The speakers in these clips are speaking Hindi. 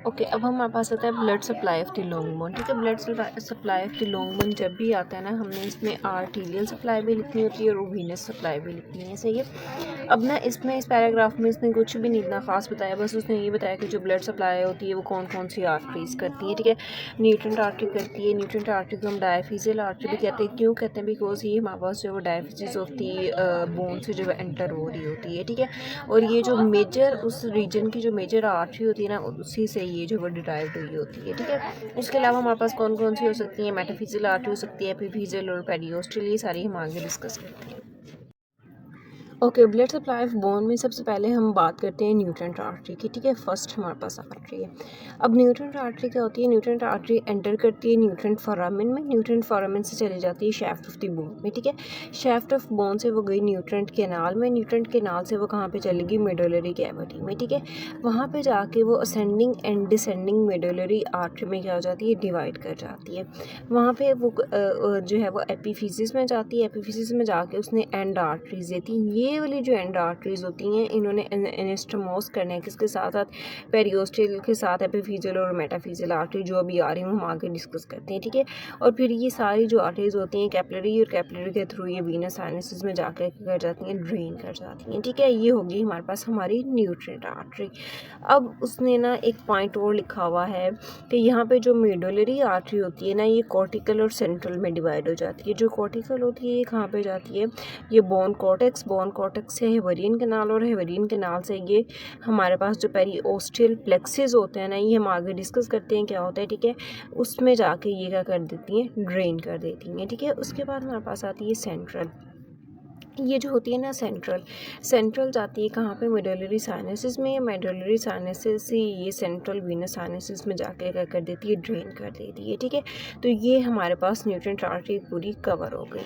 ओके, अब हमारे पास आता है blood supply of the long bone. ठीक है, blood supply of the long bone जब भी आता है ना, हमने इसमें आर्टीरियल सप्लाई भी लिखनी होती है और वीनस सप्लाई भी लिखनी है। सही है। अब ना इसमें इस पैराग्राफ में इसने कुछ भी नहीं इतना खास बताया, बस उसने ये बताया कि जो ब्लड सप्लाई होती है वो कौन कौन सी आर्टरीज करती है। ठीक है, न्यूट्रेंट आर्टरी करती है। न्यूट्रेंट आर्टरी को हम डायफिजियल आर्टरी भी कहते हैं। क्यों कहते हैं? बिकॉज ये हमारे पास जो वो डायफिजिस ऑफ द बोन से जो एंटर हो रही होती है। ठीक है, और ये जो मेजर उस रीजन की जो मेजर आर्टरी होती है ना, उसी से ये जो वो डिराइव्ड हुई होती है। ठीक है, इसके अलावा हमारे पास कौन कौन सी हो सकती है? मेटाफिजियल आर्टरी हो सकती है, एपिफिजियल और पेरियोस्टल, ये सारी हम आगे डिस्कस करते हैं। Okay, blood supply of bone में सबसे पहले हम बात करते हैं न्यूट्रेंट आर्टरी की। ठीक है, फर्स्ट हमारे पास आर्टरी है। अब न्यूट्रेंट आर्टरी क्या होती है? न्यूट्रेंट आर्टरी एंटर करती है न्यूट्रेंट फोरामेन में, न्यूट्रेंट फोरामेन से चली जाती है शैफ्ट ऑफ द बोन में। ठीक है, शैफ्ट ऑफ बोन से वो गई न्यूट्रेंट कैनाल में, न्यूट्रेंट कैनाल से वो कहाँ पे चलेगी? मेडुलरी कैविटी में। ठीक है, वहाँ पे जाके वो ascending and descending medullary artery में क्या हो जाती है? डिवाइड कर जाती है। वहाँ पे वो जो है वो एपिफिजिस में जाती है। एपिफिजिस में जाके उसने एंड आर्टरीज देती हैं। ये वाली जो एंड आर्टरीज होती हैं, इन्होंने एनास्टोमोस करने के किसके साथ साथ? पेरियोस्टल के साथ एपिफिजियल और मेटाफिजियल आर्टरी जो अभी आ रही हैं हम आगे डिस्कस करते हैं। ठीक है, और फिर ये सारी जो आर्टरीज होती हैं कैपिलरी, और कैपिलरी के थ्रू ये वीनस साइनसेस में जाकर कर जाती हैं? ड्रेन कर जाती हैं। ठीक है, ये होगी हमारे पास हमारी न्यूट्रेंट आर्टरी। अब उसने ना एक पॉइंट और लिखा हुआ है कि यहाँ पे जो मेडुलरी आर्टरी होती है ना, ये कॉर्टिकल और सेंट्रल में डिवाइड हो जाती है। जो कॉर्टिकल होती है ये कहाँ पे जाती है? ये बोन कॉर्टेक्स से हेवरियन कैनाल, और हेवरियन कैनाल से ये हमारे पास जो पेरिओस्टियल प्लेक्सेस होते हैं ना, ये हम आगे डिस्कस करते हैं क्या होता है। ठीक है, उसमें जाके ये क्या कर देती हैं? ड्रेन कर देती हैं। ठीक है, उसके बाद हमारे पास आती है सेंट्रल। ये जो होती है ना सेंट्रल जाती है कहाँ पे? मेडुलरी साइनसिस में। मेडुलरी साइनसिस से ये सेंट्रल वीनस साइनसिस में जाके क्या कर देती है? ड्रेन कर देती है। ठीक है, तो ये हमारे पास न्यूट्रेंट आर्टरी पूरी कवर हो गई।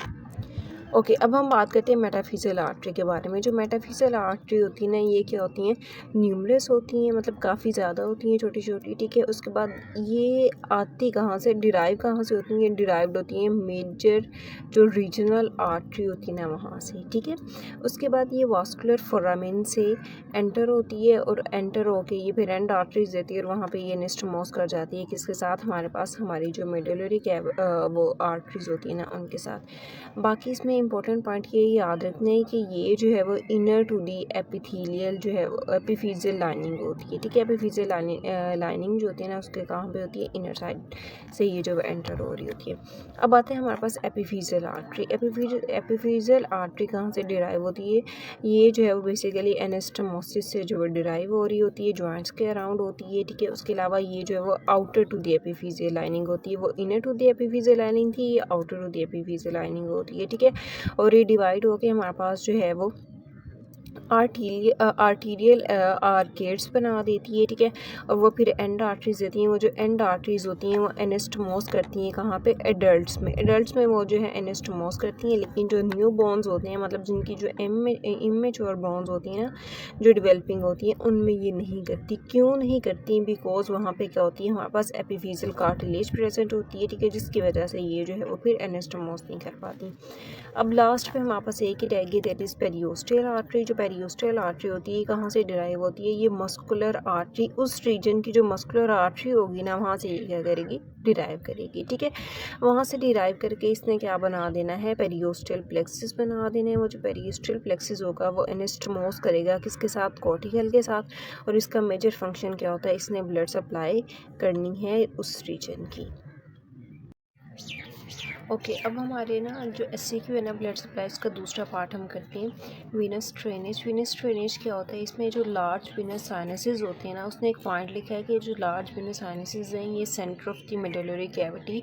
ओके, अब हम बात करते हैं मेटाफिजियल आर्टरी के बारे में। जो मेटाफिजियल आर्टरी होती है ना, ये क्या होती हैं? न्यूमरस होती हैं, मतलब काफ़ी ज़्यादा होती हैं, छोटी छोटी। ठीक है, उसके बाद ये आती कहाँ से? डिराइव कहाँ से होती हैं? डिराइव्ड होती हैं मेजर जो रीजनल आर्टरी होती है ना, वहाँ से। ठीक है, उसके बाद ये वास्कुलर फोरामेन से एंटर होती है, और एंटर होके ये फिर एंड आर्टरीज देती है, और वहाँ पे ये एनास्टोमोस कर जाती है किसके साथ? हमारे पास हमारी जो मेडुलरी वो आर्टरीज होती है ना, उनके साथ। बाकी इसमें इंपॉर्टेंट पॉइंट ये याद रखना है कि ये जो है वो इनर टू दी एपिथेलियल जो है वो एपिफिजियल लाइनिंग होती है। ठीक है, एपिफिजियल लाइनिंग जो होती है ना, उसके कहाँ पे होती है? इनर साइड से ये जो एंटर हो रही होती है। अब आते हैं हमारे पास एपिफिजियल आर्टरी। एपिफिजियल आर्टरी कहाँ से डिराइव होती है? ये जो है वो बेसिकली एनास्टोमोसिस से जो है डिराइव हो रही होती है, जॉइंट्स के अराउंड होती है। ठीक है, उसके अलावा ये जो है वो outer to the epiphyseal lining होती है। वो inner to the epiphyseal lining थी, ये outer to the epiphyseal lining होती है। ठीक है, और ये डिवाइड होके हमारे पास जो है वो आर्टीरियल आर्केड्स बना देती है। ठीक है, और वो फिर एंड आर्टरीज देती हैं। वो जो एंड आर्टरीज होती हैं वो एनास्टोमोस करती हैं कहाँ पे? एडल्ट्स में वो जो है एनास्टोमोस करती हैं। लेकिन जो न्यू बोन्स होते हैं, मतलब जिनकी जो इमेच्योर बोन्स होती हैं ना, जो डेवलपिंग होती हैं, उनमें ये नहीं करती। क्यों नहीं करती? बिकॉज वहाँ पे क्या होती है? हमारे पास एपिफिजियल कार्टिलेज प्रेजेंट होती है। ठीक है, जिसकी वजह से ये जो है वो फिर एनास्टोमोस नहीं कर पाती। अब लास्ट पे हमारे पास एक ही रहेगी, दैट इज़ पेरियोस्टल आर्टरी। जो पेरियोस्टल आर्टरी होती है कहाँ से डिराइव होती है? ये मस्कुलर आर्टरी, उस रीजन की जो मस्कुलर आर्टरी होगी ना, वहाँ से ये क्या करेगी? डिराइव करेगी। ठीक है, वहाँ से डिराइव करके इसने क्या बना देना है? पेरियोस्टल प्लेक्सिस बना देना है। वो जो पेरियोस्टल प्लेक्सिस होगा वो एनास्टोमोस करेगा किसके साथ? कॉर्टिकल के साथ। और इसका मेजर फंक्शन क्या होता है? इसने ब्लड सप्लाई करनी है उस रीजन की। ओके, अब हमारे ना जो SCQ है ना, ब्लड सप्लाई, इसका दूसरा पार्ट हम करते हैं वीनस ड्रेनेज। वीनस ड्रेनेज क्या होता है? इसमें जो लार्ज वीनस साइनसेस होते हैं ना, उसने एक पॉइंट लिखा है कि जो लार्ज वीनस साइनसेस हैं ये centre of the medullary cavity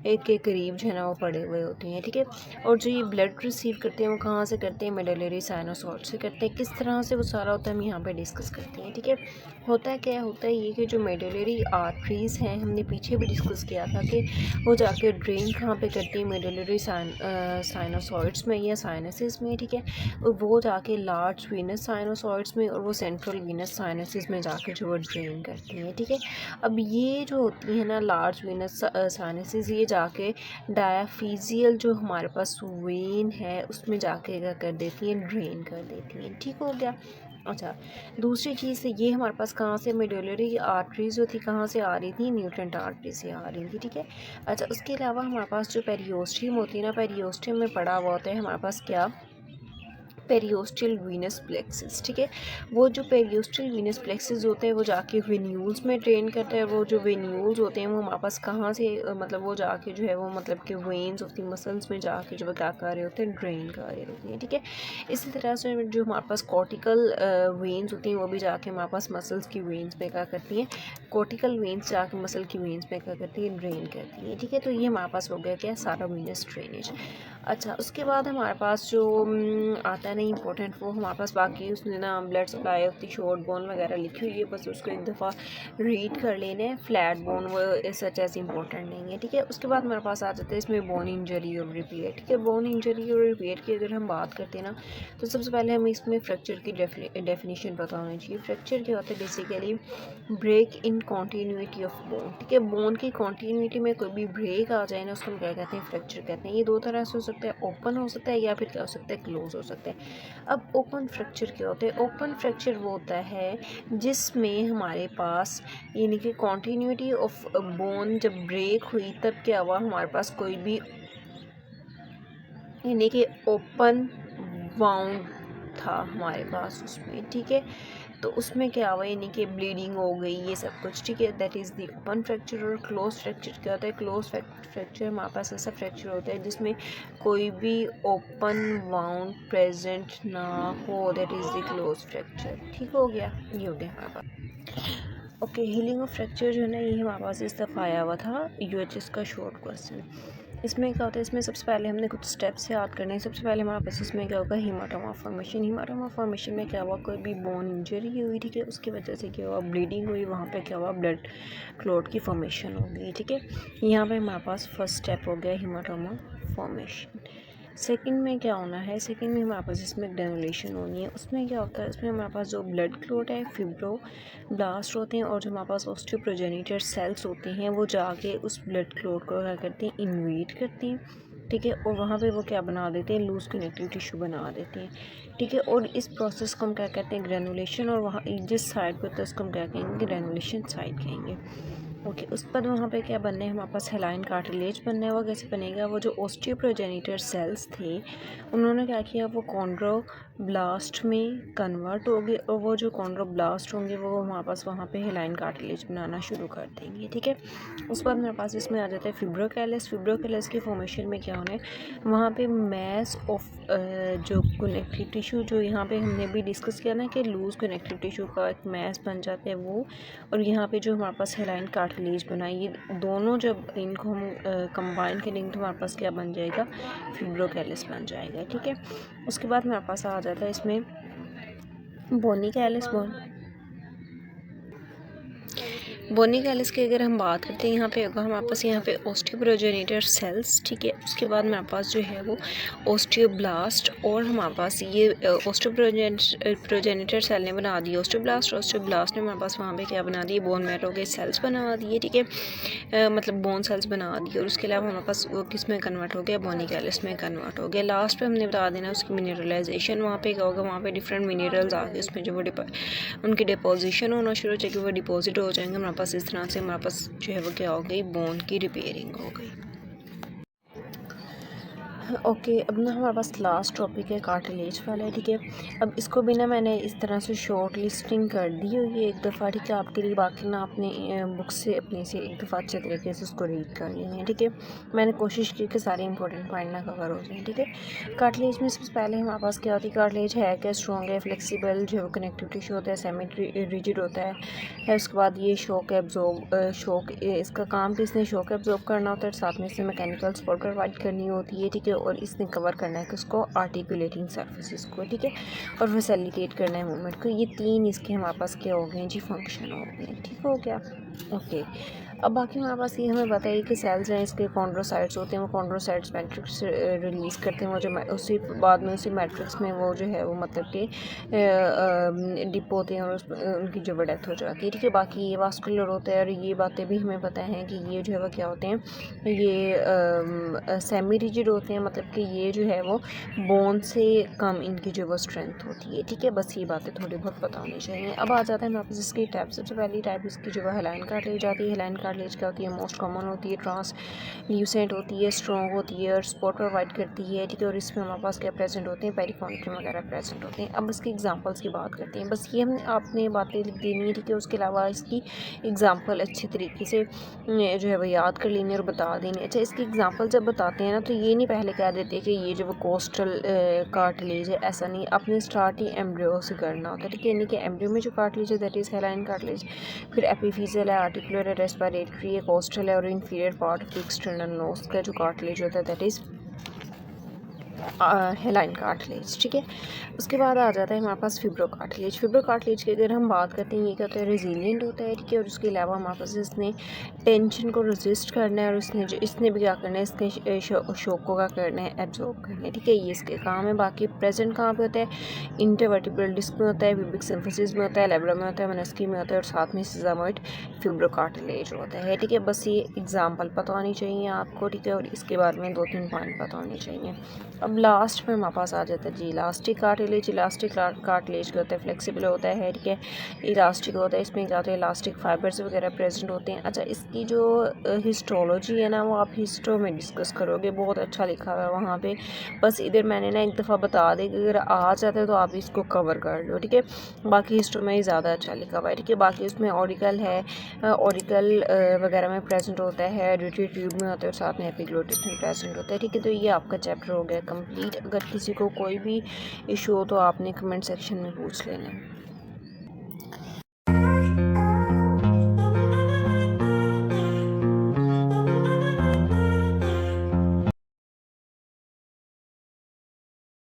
के करीब जो है ना वो पड़े हुए होते हैं। ठीक है, और जो ये ब्लड रिसीव करते हैं वो कहाँ से करते हैं? मेडुलरी साइनोसॉइड से करते हैं। किस तरह से वो सारा होता है हम यहाँ पर डिस्कस करते हैं। ठीक है, होता है क्या? होता है ये कि जो मेडुलरी आर्टरीज़ हैं, हमने पीछे भी डिस्कस किया था कि वो जाके ड्रेन कहाँ पे करती है? मेडुलरी साइनोसॉइड्स में या साइनसिस में। ठीक है, और वो जाके लार्ज वीनस साइनोसॉइड्स में और वो सेंट्रल वीनस साइनसिस में जाके जो वो ड्रेन करती हैं। ठीक है, अब ये जो होती है ना लार्ज वीनस साइनसिस, ये जाके डायाफिजियल जो हमारे पास वेन है उसमें जाके क्या कर देती हैं? ड्रेन कर देती हैं। ठीक हो गया। अच्छा, दूसरी चीज़ ये हमारे पास कहाँ से मेडुलरी आर्टरीज़ जो थी कहाँ से आ रही थी, न्यूट्रेंट आर्टरी से आ रही थी, ठीक है। अच्छा, उसके अलावा हमारे पास जो पेरियोस्टियम होती है ना, पेरियोस्टियम में पड़ा हुआ होता है हमारे पास क्या, पेरियोस्टल वीनस प्लेक्सिस, ठीक है। वो जो पेरियोस्टल वीनस प्लेक्सिस होते हैं वो जाके वेन्यूल्स में ड्रेन करता है। वो जो वेन्यूल्स होते हैं वो हमारे पास कहाँ से मतलब वो जाके जो है वो मतलब कि वेन्स ऑफ द मसल्स में जाके जो क्या कर रहे होते हैं, ड्रेन कर रहे होते हैं, ठीक है। इसी तरह से जो हमारे पास कॉर्टिकल वेन्स होती हैं वो भी जाके हमारे पास मसल्स की वेन्स में क्या करती हैं, कॉर्टिकल वेन्स जाके मसल की वेन्स में क्या करती है, ड्रेन करती है, ठीक है। तो ये हमारे पास हो गया क्या, सारा वीनस ड्रेनेज। अच्छा, उसके बाद हमारे पास जो आता है ना इंपॉर्टेंट, वो हमारे पास बाकी उसने ना blood supply of the short bone वगैरह लिखी हुई है, बस उसको एक दफ़ा रीड कर लेना है। फ्लैट बोन वो सच एज इंपॉर्टेंट नहीं है, ठीक है। उसके बाद हमारे पास आ जाता है इसमें बोन इंजरी और रिपेयर, ठीक है। बोन इंजरी और रिपेयर की अगर हम बात करते हैं ना, तो सबसे पहले हमें इसमें फ्रैक्चर की डेफिनेशन पता होनी चाहिए। फ्रैक्चर क्या होता है, basically break in continuity of bone, ठीक है। बोन की कॉन्टीन्यूटी में कोई भी ब्रेक आ जाए ना, उसको हम क्या कहते हैं, फ्रैक्चर कहते हैं। ये दो तरह से हो सकता है, ओपन हो सकता है या फिर क्या हो सकता है, क्लोज हो सकता है। अब ओपन फ्रैक्चर क्या होता है, ओपन फ्रैक्चर वो होता है जिसमें हमारे पास यानी कि कॉन्टीन्यूटी ऑफ बोन जब ब्रेक हुई तब क्या हुआ, हमारे पास कोई भी यानी कि ओपन वाउंड था हमारे पास उसमें, ठीक है। तो उसमें क्या हुआ, यानी कि ब्लीडिंग हो गई, ये सब कुछ, ठीक है। That is the open fracture. और क्लोज फ्रैक्चर क्या होता है, क्लोज फ्रैक्चर हमारे पास ऐसा फ्रैक्चर होता है जिसमें कोई भी ओपन वाउंड प्रेजेंट ना हो, that is the close fracture, ठीक हो गया, ये हो गया हमारे पास। ओके, हीलिंग ऑफ फ्रैक्चर जो है ना, ये हमारे पास इस दफ़ा आया हुआ था यूएचएस का शॉर्ट क्वेश्चन। इसमें क्या होता है, इसमें सबसे पहले हमने कुछ स्टेप्स याद करने हैं। सबसे पहले हमारे पास इसमें क्या होगा, हीमाटोमा फॉर्मेशन। हीमाटोमा फॉर्मेशन में क्या हुआ, कोई भी बोन इंजरी हुई, ठीक है, उसकी वजह से क्या हुआ, ब्लीडिंग हुई, वहाँ पे क्या हुआ, ब्लड क्लॉट की फॉर्मेशन हो गई, ठीक है। यहाँ पे हमारे पास फर्स्ट स्टेप हो गया हीमाटोमा फॉर्मेशन। सेकंड में क्या होना है, सेकंड में हमारे पास इसमें ग्रेनुलेशन होनी है। उसमें क्या होता है, उसमें हमारे पास जो ब्लड क्लॉट है, फिब्रो ब्लास्ट होते हैं, और जो हमारे पास ऑस्टियोप्रोजेनिटर सेल्स होते हैं वो जाके उस ब्लड क्लॉट को क्या करते हैं, इन्वेट करते हैं, ठीक है। और वहाँ पे वो क्या बना देते हैं, लूज कनेक्टिव टिश्यू बना देते हैं, ठीक है। और इस प्रोसेस को हम क्या कहते हैं, ग्रेनुलेशन। और वहाँ जिस साइड पर होता है उसको हम क्या कहेंगे, ग्रेनुलेशन साइड कहेंगे, ओके। उस पर वहाँ पे क्या बनना है, हमारे पास हेलाइन कार्टिलेज बनना है। वो कैसे बनेगा, वो जो ऑस्टियोप्रोजेनिटर सेल्स थे उन्होंने क्या किया, वो कॉन्ड्रोब्लास्ट में कन्वर्ट हो गए, और वो जो कॉन्ड्रोब्लास्ट होंगे वो हमारे पास वहाँ पे हेलाइन कार्टिलेज बनाना शुरू कर देंगे, ठीक है। उस बाद मेरे पास इसमें आ जाता है फिब्रोकैलस। फिब्रोकैलस की फॉर्मेशन में क्या होना है, वहाँ पे मैस ऑफ जो कनेक्टिव टिश्यू, जो यहाँ पे हमने भी डिस्कस किया ना कि लूज कनेक्टिव टिश्यू का एक मैस बन जाता है वो, और यहाँ पे जो हमारे पास हेलाइन कार्टिलेज बना, ये दोनों जब इनको हम कंबाइन करेंगे तो हमारे पास क्या बन जाएगा, फिब्रोकैलस बन जाएगा, ठीक है। उसके बाद हमारे पास आ जाता है इसमें बोनी कैलस। बोनी कैलस की अगर हम बात करते हैं, यहाँ पे होगा हमारे पास यहाँ पे ऑस्टियोप्रोजेनिटर सेल्स, ठीक है। उसके बाद हमारे पास जो है वो ऑस्टियोब्लास्ट, और हमारे पास ये ऑस्टियोप्रोजेनिटर सेल ने बना दी ऑस्टियोब्लास्ट। ऑस्टियोब्लास्ट ने हमारे पास वहाँ पे क्या बना दिए, बोन मैरो के सेल्स बना दिए, ठीक है, मतलब बोन सेल्स बना दिए। और उसके अलावा हमारे पास वो किस में कन्वर्ट हो गया, बोनी कैलस में कन्वर्ट हो गया। लास्ट पे हमने बता देना उसकी मिनरलाइजेशन, वहाँ पे क्या होगा, वहाँ पे डिफरेंट मिनरल्स आके उसमें जो वो उनकी डिपोजिशन होना शुरू हो जाएगी, वो डिपॉजिट हो जाएंगे हमारे पास। इस तरह से हमारे पास जो है वो क्या हो गई, बोन की रिपेयरिंग हो गई। ओके, अब ना हमारे पास लास्ट टॉपिक है कार्टिलेज वाला है, ठीक है। अब इसको भी ना मैंने इस तरह से शॉर्ट लिस्टिंग कर दी हुई है एक दफ़ा, ठीक है, आपके लिए। बाकी ना आपने बुक से अपने से एक दफ़ा अच्छे तरीके से उसको रीड कर लेना है, ठीक है। मैंने कोशिश की कि सारे इंपॉर्टेंट पॉइंट ना कवर हो जाए, ठीक है। कार्टिलेज में सबसे पहले हमारे पास क्या होती है, कार्टिलेज है क्या, स्ट्रॉन्ग है, फ्लेक्सिबल, जो कनेक्टिव टिश्यू होता है, सेमी रिजिड होता है। उसके बाद ये शॉक एब्जॉर्ब, शॉक इसका काम भी इसने शॉक एब्जॉर्ब करना होता है, साथ में इसने मैकेनिकल सपोर्ट प्रोवाइड करनी होती है, ठीक है। और इसने कवर करना है कि उसको आर्टिकुलेटिंग सर्फेसिस को, ठीक है, और फैसिलिटेट करना है मूवमेंट को। ये तीन इसके हमारे पास क्या हो गए जी, फंक्शन हो गए, ठीक हो गया, ओके। अब बाकी हमारे पास ये हमें बताइए कि सेल्स हैं इसके कॉन्ड्रोसाइट्स होते हैं, वो कॉन्ड्रोसाइट्स मैट्रिक्स रिलीज़ करते हैं, वो जो उसी बाद में उसी मैट्रिक्स में वो जो है वो मतलब कि डिप होते हैं, और उनकी जो डेथ हो जाती है, ठीक है। बाकी ये वास्कुलर होता है, और ये बातें भी हमें पता हैं कि ये जो है वो क्या होते हैं, ये सेमी रिजिड होते हैं, मतलब कि ये जो है वो बोन से कम इनकी जो वो स्ट्रेंथ होती है, ठीक है। बस ये बातें थोड़ी बहुत पता होनी चाहिए। अब आ जाता है हमारे पास इसकी टाइप। सबसे पहली टाइप इसकी जो है हेलाइन कार्टिलेज आती है। हेलाइन कार्टिलेज क्या होती है, मोस्ट कॉमन होती है, ट्रांसल्यूसेंट होती है, स्ट्रॉन्ग होती है और स्पॉट प्रोवाइड करती है, ठीक है। और इसमें हमारे पास क्या प्रेजेंट होते हैं, पेरिकॉन्ड्रियम वगैरह प्रेजेंट होते हैं। अब इसकी एग्जांपल्स की बात करते हैं। बस ये हमने आपने बातें लिख देनी है, ठीक है। उसके अलावा इसकी एग्जांपल अच्छे तरीके से जो है वो याद कर लेनी और बता देनी। अच्छा, इसकी एग्जांपल जब बताते हैं ना तो ये नहीं पहले कह देते कि ये जो वो कोस्टल कार्टिलेज है, ऐसा नहीं। अपने स्टार्ट ही एम्ब्रियो से करना होता है, ठीक है। यानी कि एम्ब्रियो में जो कार्टिलेज है दैट इज़ हेलाइन कार्टिलेज, फिर एपिफिजियल है, आर्टिकुलर है, रेस्पिरेटरी है, कोस्टल है और inferior part of external nose का जो कार्टिलेज होता है दैट इज़ हेलाइन कार्टिलेज, ठीक है। उसके बाद आ जाता है हमारे पास फिब्रो कार्टिलेज। फिब्रो कार्टिलेज की अगर हम बात करते हैं, ये क्या होता है, रेजिलिएंट होता है, ठीक है। और उसके अलावा हमारे पास इसने टेंशन को रेजिस्ट करना है और इसने भी क्या करना है, इसने शोकों का करना है, एब्जॉर्ब करना है, ठीक है। ये इसके काम है। बाकी प्रेजेंट कहाँ पे होता है, इंटरवर्टिब्रल डिस्क में होता है, प्यूबिक सिम्फिसिस में होता है, लेब्रा में होता है, मेनिस्की में होता है और साथ में सिजामॉइड फिब्रो कार्टिलेज होता है, ठीक है। बस ये एग्जाम्पल पता होनी चाहिए आपको, ठीक है। और इसके बारे में 2-3 पॉइंट पता होने चाहिए। अब लास्ट में हमारे पास आ जाता है जी इलास्टिक कार्टिलेज। इलास्टिक कार्टिलेज क्या होता है, फ्लेक्सिबल होता है, ठीक है। इलास्टिक होता है, इसमें क्या होता है, इलास्टिक फाइबर्स वगैरह प्रेजेंट होते हैं। अच्छा, इसकी जो हिस्टोलॉजी है ना वो आप हिस्टो में डिस्कस करोगे, बहुत अच्छा लिखा हुआ है वहाँ पे। बस इधर मैंने ना एक दफ़ा बता दें कि अगर आ जाता है तो आप इसको कवर कर लो, ठीक है। बाकी हिस्टो में ही ज़्यादा अच्छा लिखा हुआ है, ठीक है। बाकी उसमें ऑरिकल है, ऑरिकल वगैरह में प्रेजेंट होता है, ड्यूटी ट्यूब में होता है और साथ में एपिग्लोटिस में प्रेजेंट होता है, ठीक है। तो ये आपका चैप्टर हो गया कंप्लीट। अगर किसी को कोई भी इशू हो तो आपने कमेंट सेक्शन में पूछ लेना है।